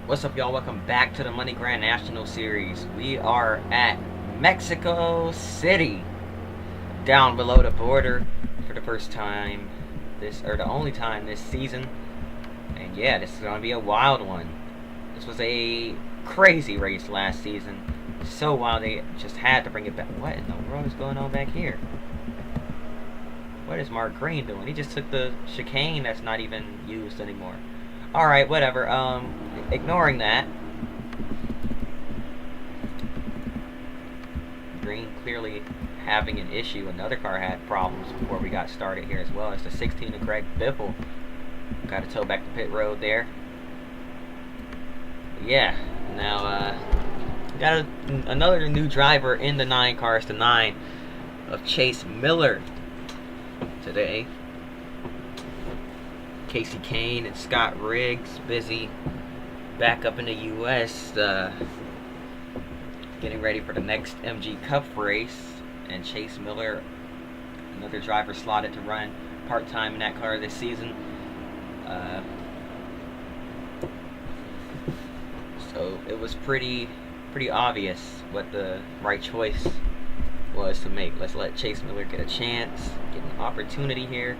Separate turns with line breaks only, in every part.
What's up, y'all? Welcome back to the Money Grand National Series. We are at Mexico City, down below the border for the first time the only time this season. And yeah, this is going to be a wild one. This was a crazy race last season. So wild they just had to bring it back. What in the world is going on back here? What is Mark Green doing? He just took the chicane that's not even used anymore. Alright, whatever. Ignoring that. Green clearly having an issue. Another car had problems before we got started here as well. It's the 16 of Greg Biffle. Got to tow back the pit road there. Yeah, now got another new driver in the 9 cars to 9 of Chase Miller today. Casey Kane and Scott Riggs busy back up in the U.S. Getting ready for the next MG Cup race, and Chase Miller, another driver slotted to run part-time in that car this season. So it was pretty obvious what the right choice was to make. Let's let Chase Miller get a chance, get an opportunity here.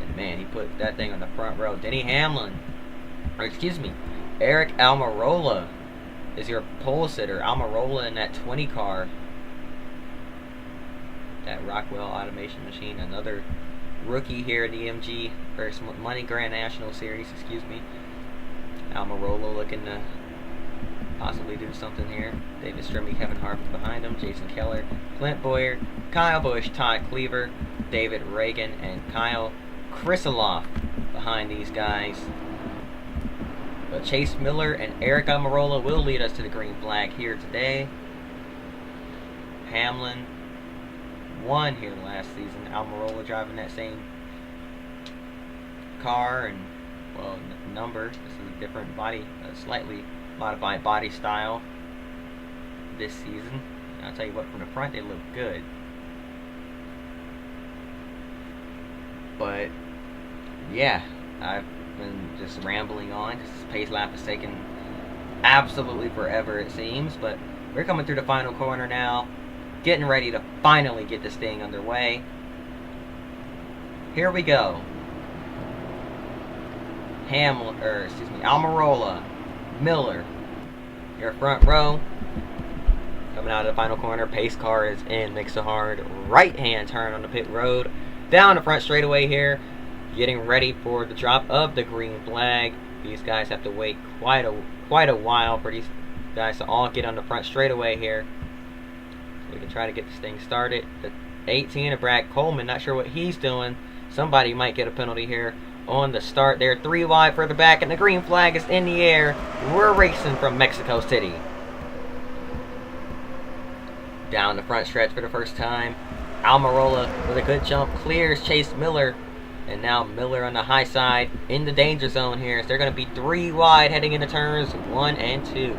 And man, he put that thing on the front row. Denny Hamlin, or excuse me, Eric Almirola is your pole sitter. Almirola in that 20 car, that Rockwell automation machine. Another rookie here in the MG, or Money Grand National Series, excuse me. Almirola looking to possibly do something here. David Strimmy, Kevin Harvick behind him. Jason Keller, Clint Boyer, Kyle Busch, Todd Cleaver, David Reagan, and Kyle Krisiloff behind these guys. But Chase Miller and Eric Almirola will lead us to the green flag here today. Hamlin won here last season. Almirola driving that same car and, well, number. This is a different body, a slightly modified body style this season. And I'll tell you what, from the front they look good. But yeah, I've been just rambling on because this pace lap is taking absolutely forever, it seems. But we're coming through the final corner now, getting ready to finally get this thing underway. Here we go. Almirola, Miller, your front row. Coming out of the final corner, pace car is in, makes a hard right-hand turn on the pit road. Down the front straightaway here, getting ready for the drop of the green flag. These guys have to wait quite a while for these guys to all get on the front straightaway here. So we can try to get this thing started. The 18 of Brad Coleman, not sure what he's doing. Somebody might get a penalty here on the start. They're 3 wide further back, and the green flag is in the air. We're racing from Mexico City. Down the front stretch for the first time. Almirola with a good jump clears Chase Miller, and now Miller on the high side in the danger zone here. So they're going to be 3 wide heading into turns 1 and 2.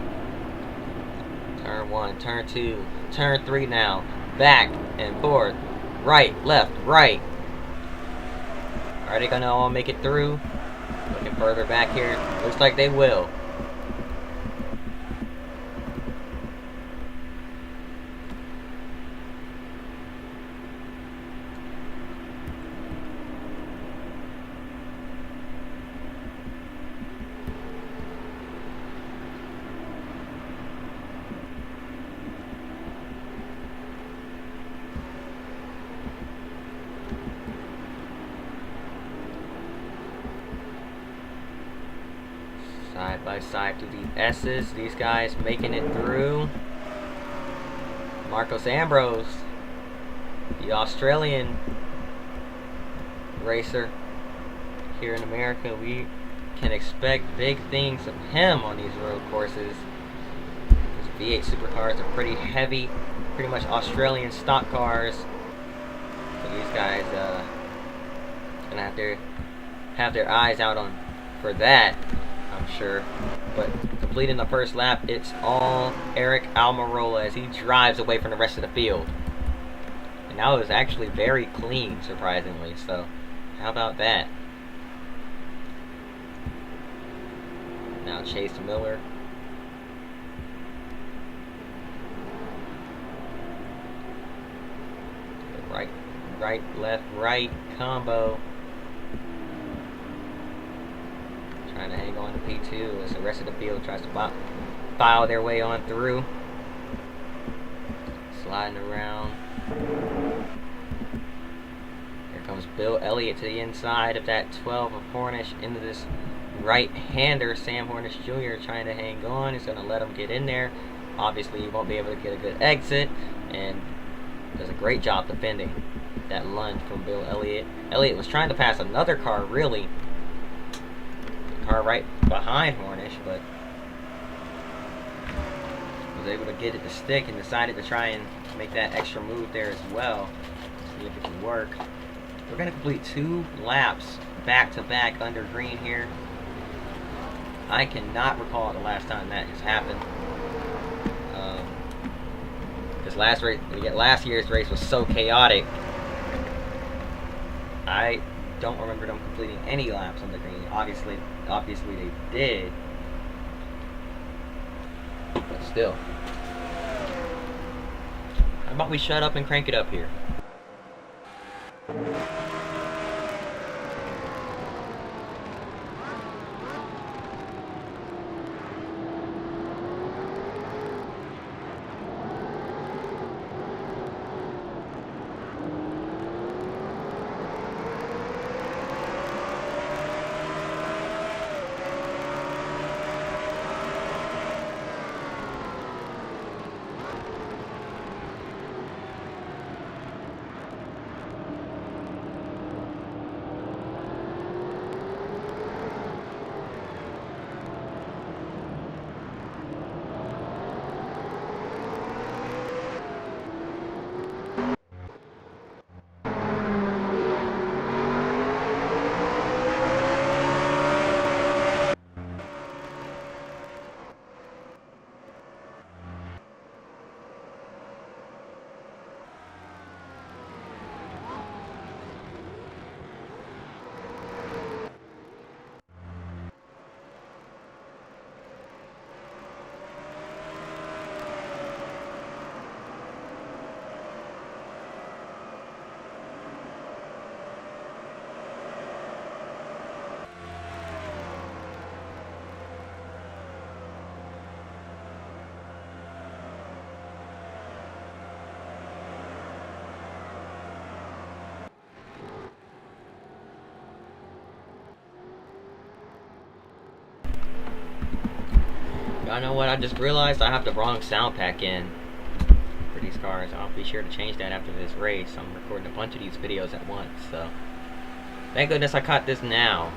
Turn 1, turn 2, turn 3 now. Back and forth, right, left, right. Are they going to all make it through? Looking further back here. Looks like they will. Side by side through the S's. These guys making it through. Marcos Ambrose, the Australian racer here in America. We can expect big things of him on these road courses. These V8 supercars are pretty heavy, pretty much Australian stock cars. So these guys gonna have to have their eyes out on for that, I'm sure. But completing the first lap, it's all Eric Almirola as he drives away from the rest of the field. And that was actually very clean, surprisingly. So how about that? Now Chase Miller. Right, left, right combo. Trying to hang on to P2 as the rest of the field tries to file their way on through. Sliding around. Here comes Bill Elliott to the inside of that 12 of Hornish into this right-hander. Sam Hornish Jr. trying to hang on. He's going to let him get in there. Obviously, he won't be able to get a good exit, and does a great job defending that lunge from Bill Elliott. Elliott was trying to pass another car, really. The car right behind Hornish, but was able to get it to stick and decided to try and make that extra move there as well. See if it can work. We're going to complete 2 laps back-to-back under green here. I cannot recall the last time that has happened. Because last year's race was so chaotic. I don't remember them completing any laps on the green. Obviously they did. But still. How about we shut up and crank it up here? Y'all know what? I just realized I have the wrong sound pack in for these cars. I'll be sure to change that after this race. I'm recording a bunch of these videos at once, so thank goodness I caught this now.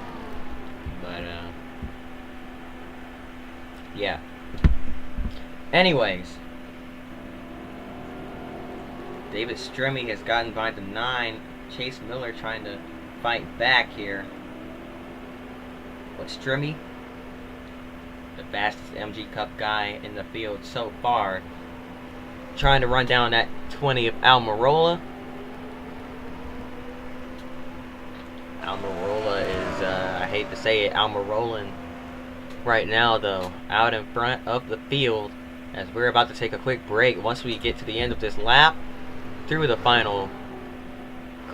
But yeah. Anyways, David Stremme has gotten by the 9. Chase Miller trying to fight back here. But Stremme, the fastest MG Cup guy in the field so far, trying to run down that 20 of Almirola. Almirola is, I hate to say it, Almirolaing right now though, out in front of the field as we're about to take a quick break. Once we get to the end of this lap, through the final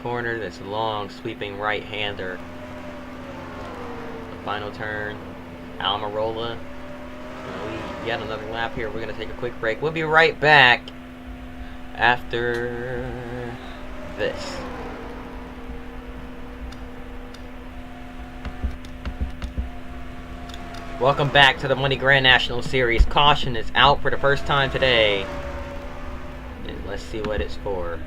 corner, this long sweeping right-hander, the final turn, Almirola. We got another lap here. We're going to take a quick break. We'll be right back after this. Welcome back to the Money Grand National Series. Caution is out for the first time today. And let's see what it's for.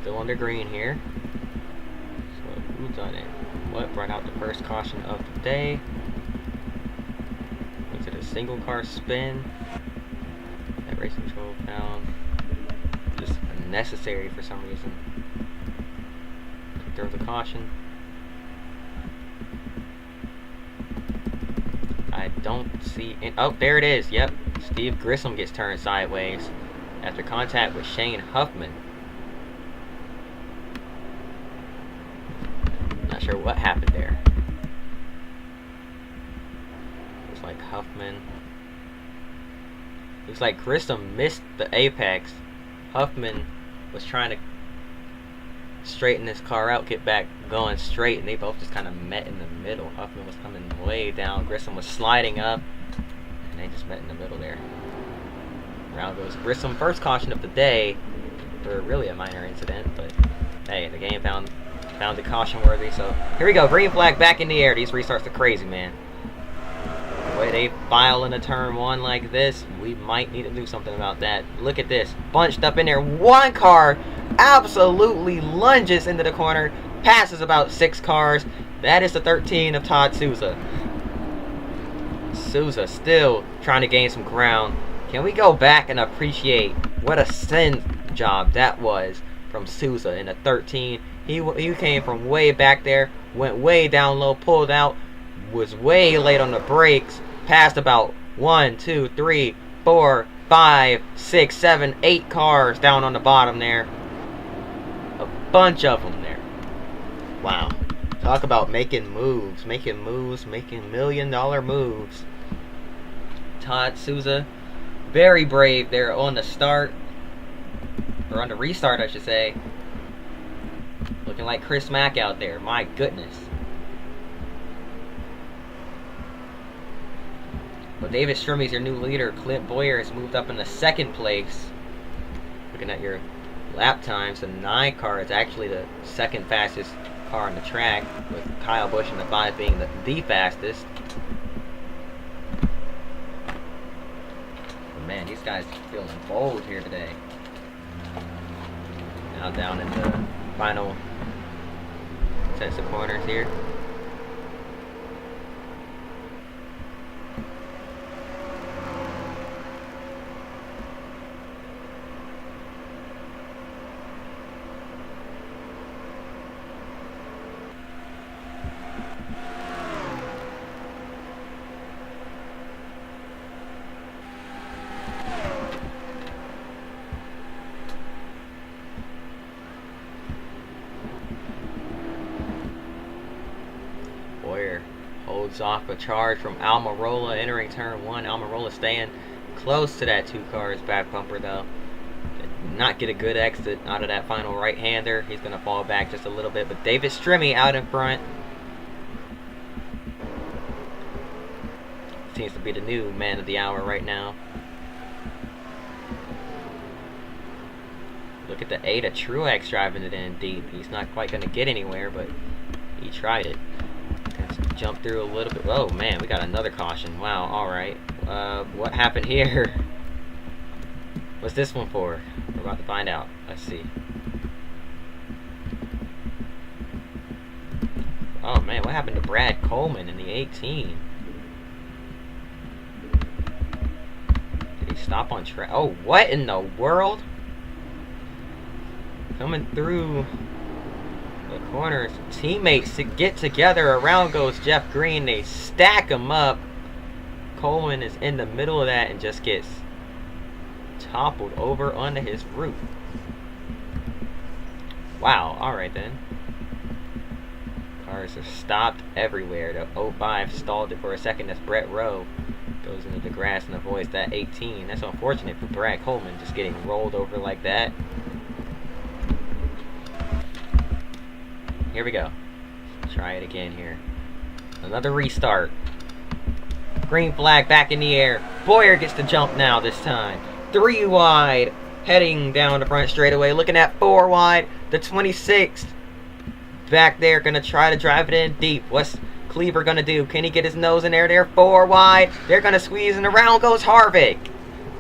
Still under green here. So who's on it? What brought out the first caution of the day? Was it a single car spin? That race control found just unnecessary for some reason. Throw the caution. I don't see it. Oh, there it is. Yep. Steve Grissom gets turned sideways after contact with Shane Huffman. Not sure what happened there. Looks like Huffman. Looks like Grissom missed the apex. Huffman was trying to straighten his car out, get back going straight, and they both just kind of met in the middle. Huffman was coming way down. Grissom was sliding up, and they just met in the middle there. Round goes Grissom. First caution of the day for really a minor incident, but hey, the game found it caution worthy. So here we go. Green flag back in the air. These restarts are crazy, man. The way they file into turn one like this, we might need to do something about that. Look at this. Bunched up in there. One car absolutely lunges into the corner. Passes about 6 cars. That is the 13 of Todd Souza. Souza still trying to gain some ground. Can we go back and appreciate what a send job that was from Souza in the 13? He came from way back there, went way down low, pulled out, was way late on the brakes, passed about 1, 2, 3, 4, 5, 6, 7, 8 cars down on the bottom there. A bunch of them there. Wow. Talk about making moves, making $1 million moves. Todd Souza, very brave there on the start, or on the restart, I should say. Looking like Chris Mack out there. My goodness. But David Strumey's your new leader. Clint Boyer has moved up into 2nd place. Looking at your lap times, the 9 car is actually the 2nd fastest car on the track, with Kyle Busch in the 5 being the fastest. But man, these guys feeling bold here today. Now down in the final sets of corners here. Holds off a charge from Almirola entering turn 1. Almirola staying close to that 2 cars back bumper though. Did not get a good exit out of that final right-hander. He's going to fall back just a little bit, but David Strumey out in front. Seems to be the new man of the hour right now. Look at the 8 of Truex driving it in deep. He's not quite going to get anywhere, but he tried it. Jump through a little bit. Oh man, we got another caution. Wow, alright. What happened here? What's this one for? We're about to find out. Let's see. Oh man, what happened to Brad Coleman in the 18? Did he stop on track? Oh, what in the world? Coming through the corners, teammates to get together. Around goes Jeff Green. They stack him up. Coleman is in the middle of that and just gets toppled over onto his roof. Wow, alright then. Cars are stopped everywhere. The 05 stalled it for a second. That's Brett Rowe. Goes into the grass and avoids that 18. That's unfortunate for Brad Coleman, just getting rolled over like that. Here we go. Try it again here. Another restart. Green flag back in the air. Boyer gets the jump now this time. 3 wide. Heading down the front straightaway. Looking at 4 wide. The 26th. Back there. Going to try to drive it in deep. What's Cleaver going to do? Can he get his nose in there? They're 4 wide. They're going to squeeze and around goes Harvick.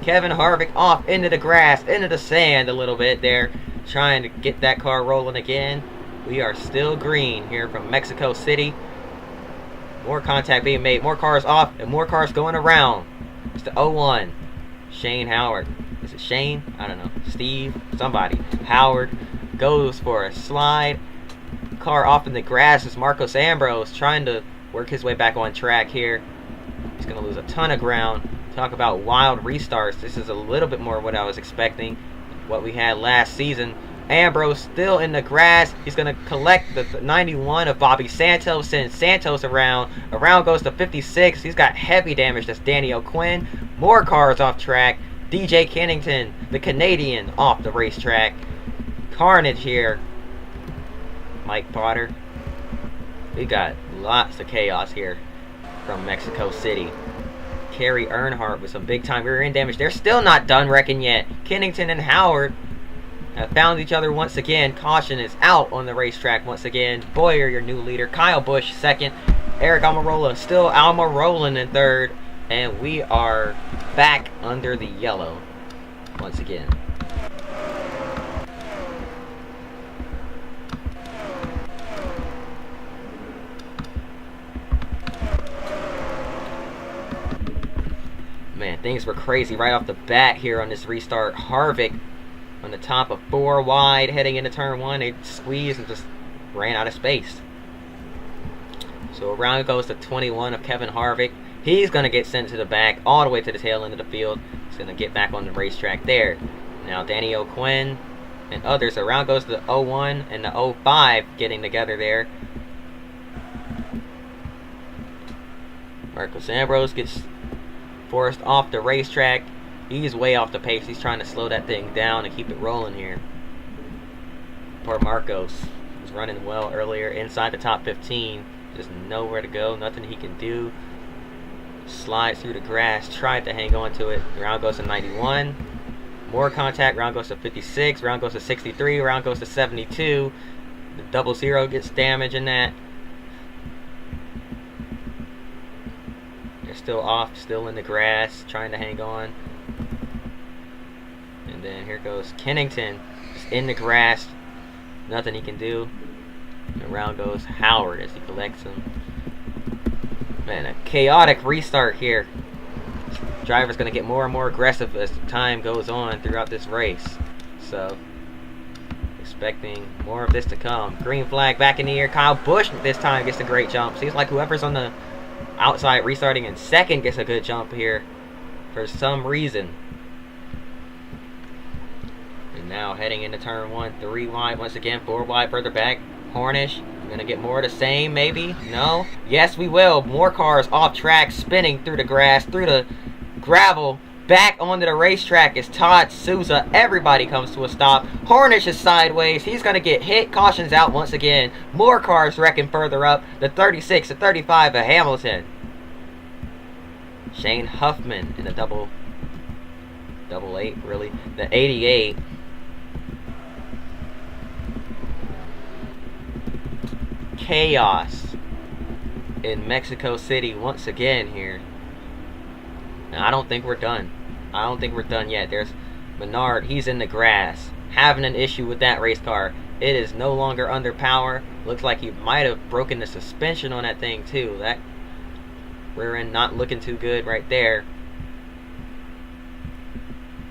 Kevin Harvick off into the grass. Into the sand a little bit there. Trying to get that car rolling again. We are still green here from Mexico City. More contact being made. More cars off and more cars going around. It's the 01. Shane Howard. Is it Shane? I don't know. Steve? Somebody. Howard goes for a slide. Car off in the grass is Marcos Ambrose trying to work his way back on track here. He's going to lose a ton of ground. Talk about wild restarts. This is a little bit more what I was expecting. What we had last season. Ambrose still in the grass. He's going to collect the 91 of Bobby Santos. Sends Santos around. Around goes to 56. He's got heavy damage. That's Danny O'Quinn. More cars off track. DJ Kennington, the Canadian, off the racetrack. Carnage here. Mike Potter. We got lots of chaos here from Mexico City. Kerry Earnhardt with some big time rear end damage. They're still not done wrecking yet. Kennington and Howard have found each other once again. Caution is out on the racetrack once again. Boyer, your new leader. Kyle Busch second. Eric Almirola still Almirola in third. And we are back under the yellow once again. Man, things were crazy right off the bat here on this restart. Harvick on the top of 4 wide heading into turn 1. They squeezed and just ran out of space. So around it goes to 21 of Kevin Harvick. He's going to get sent to the back all the way to the tail end of the field. He's going to get back on the racetrack there. Now Danny O'Quinn and others. Around goes the 01 and the 05 getting together there. Marcos Ambrose gets forced off the racetrack. He's way off the pace. He's trying to slow that thing down and keep it rolling here. Poor Marcos was running well earlier inside the top 15. Just nowhere to go. Nothing he can do. Slides through the grass. Tried to hang on to it. Round goes to 91. More contact. Round goes to 56. Round goes to 63. Round goes to 72. The 00 gets damage in that. They're still off. Still in the grass. Trying to hang on. And then here goes Kennington. Just in the grass. Nothing he can do. And around goes Howard as he collects him. Man, a chaotic restart here. Driver's going to get more and more aggressive as time goes on throughout this race. So, expecting more of this to come. Green flag back in the air. Kyle Busch this time gets a great jump. Seems like whoever's on the outside restarting in second gets a good jump here for some reason. And now heading into turn 1, 3 wide once again, 4 wide further back. Hornish, we're going to get more of the same, maybe? No? Yes, we will. More cars off track, spinning through the grass, through the gravel, back onto the racetrack is Todd Souza. Everybody comes to a stop. Hornish is sideways. He's going to get hit. Caution's out once again. More cars wrecking further up. The 36, the 35 of Hamilton. Shane Huffman in the double 8, really. The 88. Chaos in Mexico City once again here. Now, I don't think we're done. I don't think we're done yet. There's Menard. He's in the grass. Having an issue with that race car. It is no longer under power. Looks like he might have broken the suspension on that thing too. That rear end not looking too good right there.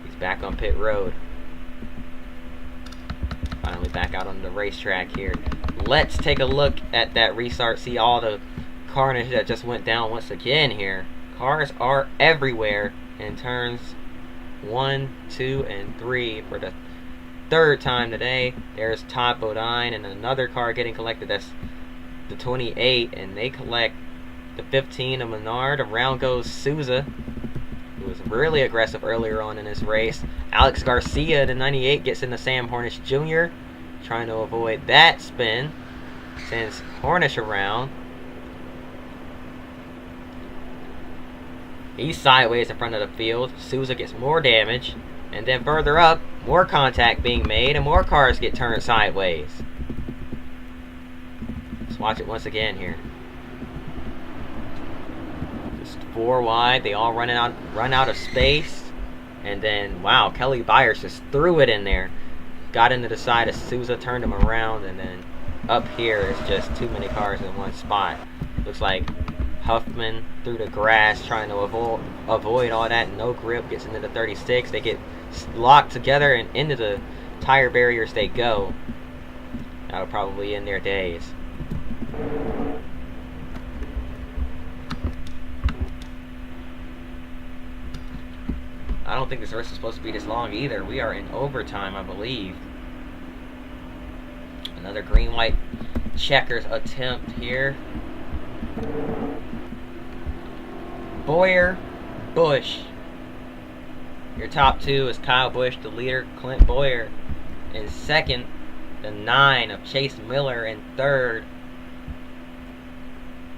He's back on pit road. Finally back out on the racetrack here. Let's take a look at that restart. See all the carnage that just went down once again here. Cars are everywhere in turns 1, 2, and 3 for the 3rd time today. There's Todd Bodine and another car getting collected. That's the 28, and they collect the 15 of Menard. Around goes Souza, who was really aggressive earlier on in this race. Alex Garcia, the 98, gets into Sam Hornish Jr., trying to avoid that spin. Sends Hornish around. He's sideways in front of the field. Souza gets more damage. And then further up, more contact being made and more cars get turned sideways. Let's watch it once again here. Just 4 wide. They all run out of space. And then, wow, Kelly Byers just threw it in there. Got into the side of Souza, turned him around, and then up here is just too many cars in one spot. Looks like Huffman through the grass trying to avoid all that. No grip, gets into the 36. They get locked together and into the tire barriers they go. That'll probably end their days. I don't think this race is supposed to be this long either. We are in overtime, I believe. Another green-white checkers attempt here. Boyer, Bush. Your top two is Kyle Busch, the leader. Clint Boyer in second. The 9 of Chase Miller in third.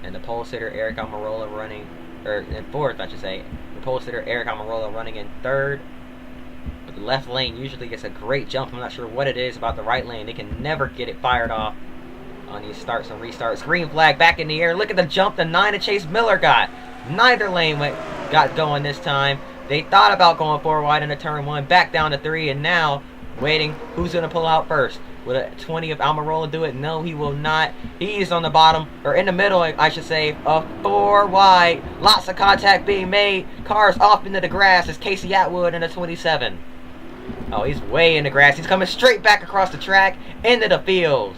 And the pole sitter Eric Almirola running, or in fourth, I should say. The pole sitter Eric Almirola running in third. But the left lane usually gets a great jump. I'm not sure what it is about the right lane. They can never get it fired off on these starts and restarts. Green flag back in the air. Look at the jump the 9 of Chase Miller got. Neither lane got going this time. They thought about going 4 wide into turn 1, back down to 3, and now waiting who's going to pull out first. Will a 20 of Almirola do it? No, he will not. He's on the bottom, or in the middle, I should say, of 4 wide. Lots of contact being made. Cars off into the grass as Casey Atwood in the 27. Oh, he's way in the grass. He's coming straight back across the track into the field.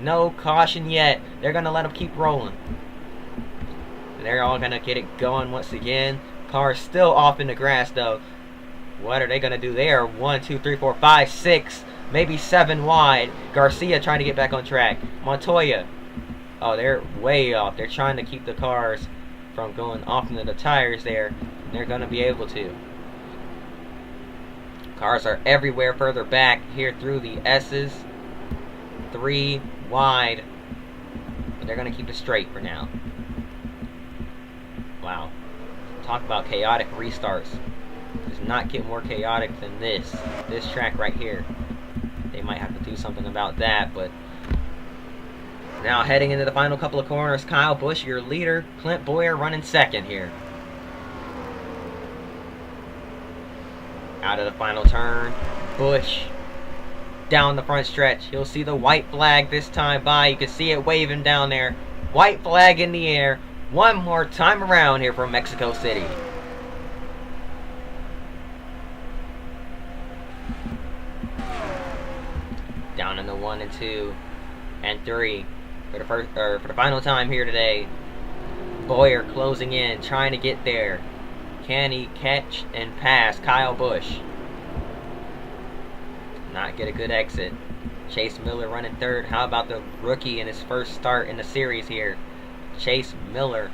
No caution yet. They're going to let him keep rolling. And they're all going to get it going once again. Cars still off in the grass, though. What are they going to do? They are 1, 2, 3, 4, 5, 6, maybe 7 wide. Garcia trying to get back on track. Montoya. Oh, they're way off. They're trying to keep the cars from going off into the tires there. And they're going to be able to. Cars are everywhere further back here through the S's. 3 wide. But they're going to keep it straight for now. Wow. Talk about chaotic restarts. Does not get more chaotic than this track right here. They might have to do something about that, but now heading into the final couple of corners, Kyle Busch, your leader. Clint Boyer running second here. Out of the final turn, Busch down the front stretch. You'll see the white flag this time by. You can see it waving down there. White flag in the air. One more time around here from Mexico City. Down in the 1 and 2 and 3 for the final time here today. Boyer closing in, trying to get there. Can he catch and pass Kyle Busch? Not get a good exit. Chase Miller running third. How about the rookie in his first start in the series here? Chase Miller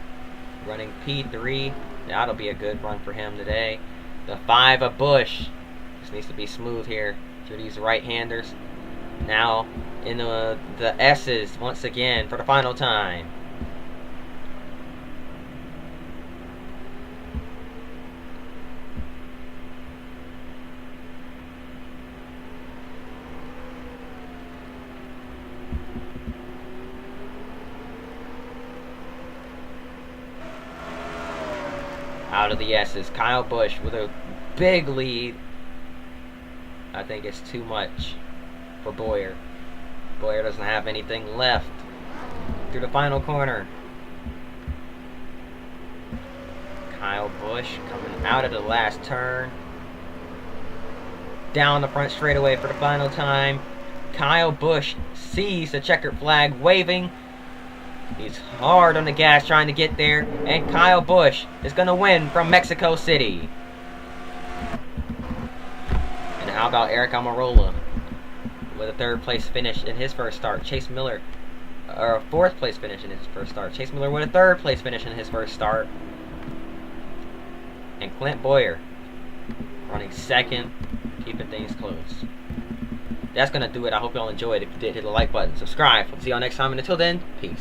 running P3. That'll be a good run for him today. The 5 of Busch. This needs to be smooth here through these right-handers. Now in the S's once again for the final time. Out of the S's, Kyle Busch with a big lead. I think it's too much for Boyer. Boyer doesn't have anything left. Through the final corner. Kyle Busch coming out of the last turn. Down the front straightaway for the final time. Kyle Busch sees the checkered flag waving. He's hard on the gas trying to get there. And Kyle Busch is going to win from Mexico City. And how about Eric Almirola with a 3rd place finish in his first start? Chase Miller, or a 4th place finish in his first start. Chase Miller with a 3rd place finish in his first start. And Clint Boyer running second, keeping things close. That's going to do it. I hope y'all enjoyed. If you did, hit the like button, subscribe. See y'all next time, and until then, peace.